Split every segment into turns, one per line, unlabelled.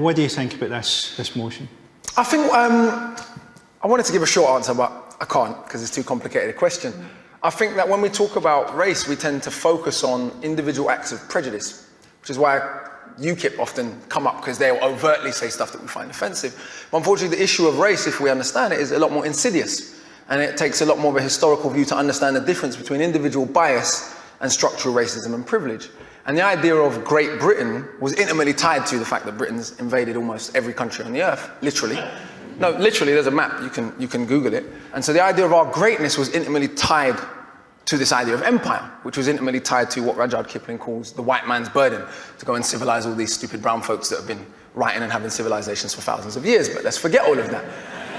what do you think about this motion?
I think, I wanted to give a short answer, but I can't because it's too complicated a question. I think that when we talk about race, we tend to focus on individual acts of prejudice, which is why UKIP often come up, because they'll overtly say stuff that we find offensive. But unfortunately, the issue of race, if we understand it, is a lot more insidious. And it takes a lot more of a historical view to understand the difference between individual bias and structural racism and privilege. And the idea of Great Britain was intimately tied to the fact that Britain's invaded almost every country on the earth, literally. No, literally, there's a map, you can Google it. And so the idea of our greatness was intimately tied to this idea of empire, which was intimately tied to what Rudyard Kipling calls the white man's burden, to go and civilize all these stupid brown folks that have been writing and having civilizations for thousands of years. But let's forget all of that.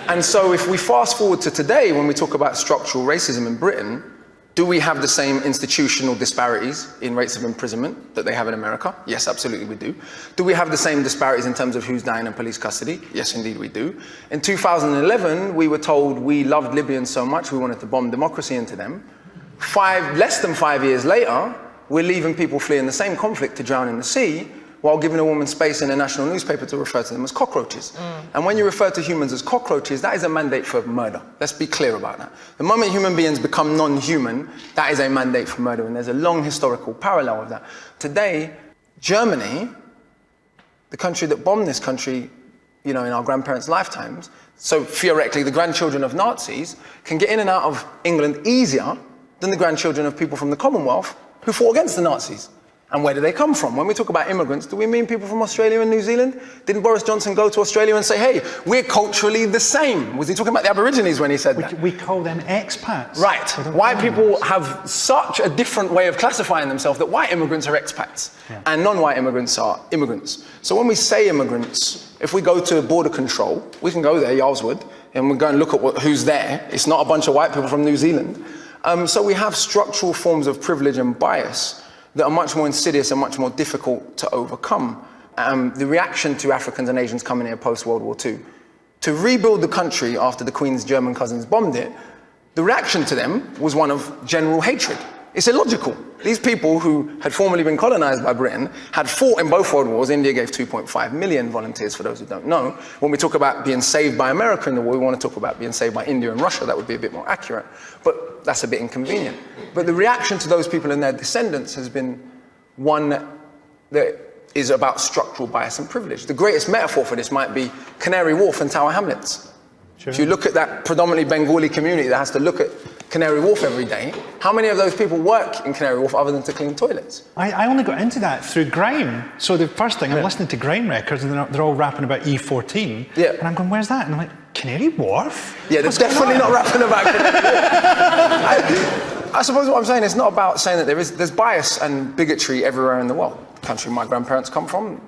And so if we fast forward to today, when we talk about structural racism in Britain, do we have the same institutional disparities in rates of imprisonment that they have in America? Yes, absolutely we do. Do we have the same disparities in terms of who's dying in police custody? Yes, indeed we do. In 2011, we were told we loved Libyans so much we wanted to bomb democracy into them. Less than 5 years later, we're leaving people fleeing the same conflict to drown in the sea, while giving a woman space in a national newspaper to refer to them as cockroaches. And when you refer to humans as cockroaches, that is a mandate for murder. Let's be clear about that. The moment human beings become non-human, that is a mandate for murder, and there's a long historical parallel of that. Today, Germany, the country that bombed this country, in our grandparents' lifetimes, so theoretically the grandchildren of Nazis can get in and out of England easier than the grandchildren of people from the Commonwealth who fought against the Nazis. And where do they come from? When we talk about immigrants, do we mean people from Australia and New Zealand? Didn't Boris Johnson go to Australia and say, hey, we're culturally the same? Was he talking about the Aborigines when he said that?
We call them expats.
Right. White people have such a different way of classifying themselves that white immigrants are expats and non-white immigrants are immigrants. So when we say immigrants, if we go to border control, we can go there, Yarlswood, and we go and look at who's there. It's not a bunch of white people from New Zealand. So we have structural forms of privilege and bias that are much more insidious and much more difficult to overcome. The reaction to Africans and Asians coming here post-World War II, to rebuild the country after the Queen's German cousins bombed it, the reaction to them was one of general hatred. It's illogical. These people who had formerly been colonized by Britain had fought in both world wars. India gave 2.5 million volunteers, for those who don't know. When we talk about being saved by America in the war, we want to talk about being saved by India and Russia. That would be a bit more accurate, but that's a bit inconvenient. But the reaction to those people and their descendants has been one that is about structural bias and privilege. The greatest metaphor for this might be Canary Wharf and Tower Hamlets. Sure. If you look at that predominantly Bengali community that has to look at Canary Wharf every day, how many of those people work in Canary Wharf other than to clean toilets?
I only got into that through grime. So the first thing, I'm listening to grime records and they're all rapping about E14.
Yeah.
And I'm going, where's that? And I'm like, Canary Wharf?
Yeah, they're definitely not rapping about I suppose what I'm saying is not about saying that there's bias and bigotry everywhere in the world. The country my grandparents come from,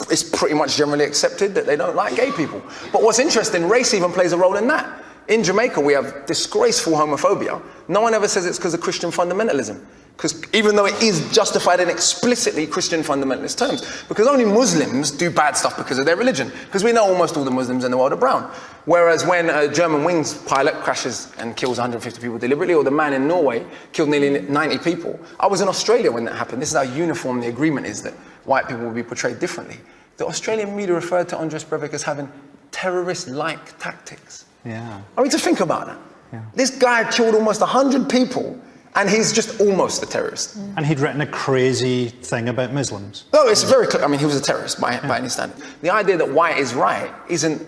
it's pretty much generally accepted that they don't like gay people. But what's interesting, race even plays a role in that. In Jamaica, we have disgraceful homophobia. No one ever says it's because of Christian fundamentalism. Because even though it is justified in explicitly Christian fundamentalist terms, because only Muslims do bad stuff because of their religion. Because we know almost all the Muslims in the world are brown. Whereas when a German wings pilot crashes and kills 150 people deliberately, or the man in Norway killed nearly 90 people. I was in Australia when that happened. This is how uniform the agreement is that white people will be portrayed differently. The Australian media referred to Andres Breivik as having terrorist-like tactics.
Yeah.
I mean, to think about that. Yeah. This guy killed almost 100 people, and he's just almost a terrorist.
And he'd written a crazy thing about Muslims.
No, it's very clear. I mean, he was a terrorist by any standard. The idea that white is right isn't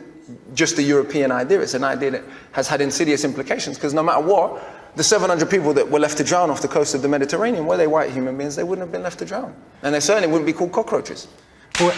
just a European idea. It's an idea that has had insidious implications, because no matter what, the 700 people that were left to drown off the coast of the Mediterranean, were they white human beings, they wouldn't have been left to drown. And they certainly wouldn't be called cockroaches.
The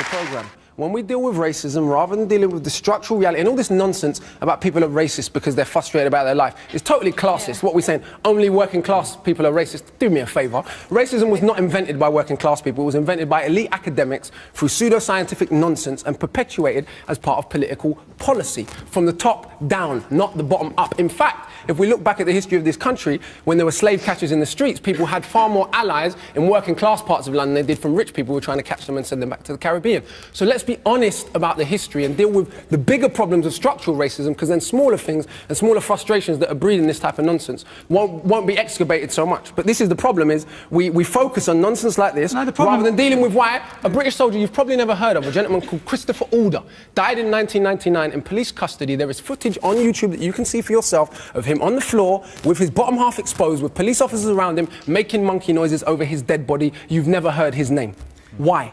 program. When we deal with racism, rather than dealing with the structural reality and all this nonsense about people are racist because they're frustrated about their life, it's totally classist. What we're saying, only working class people are racist. Do me a favour. Racism was not invented by working class people. It was invented by elite academics through pseudoscientific nonsense and perpetuated as part of political policy. From the top down, not the bottom up. In fact, if we look back at the history of this country, when there were slave catchers in the streets, people had far more allies in working class parts of London than they did from rich people who were trying to catch them and send them back to the Caribbean. So let's be be honest about the history and deal with the bigger problems of structural racism, because then smaller things and smaller frustrations that are breeding this type of nonsense won't be excavated so much. But this is the problem, is we focus on nonsense like this rather than dealing with why a British soldier you've probably never heard of, a gentleman called Christopher Alder, died in 1999 in police custody. There is footage on YouTube that you can see for yourself of him on the floor with his bottom half exposed, with police officers around him making monkey noises over his dead body. You've never heard his name. Why?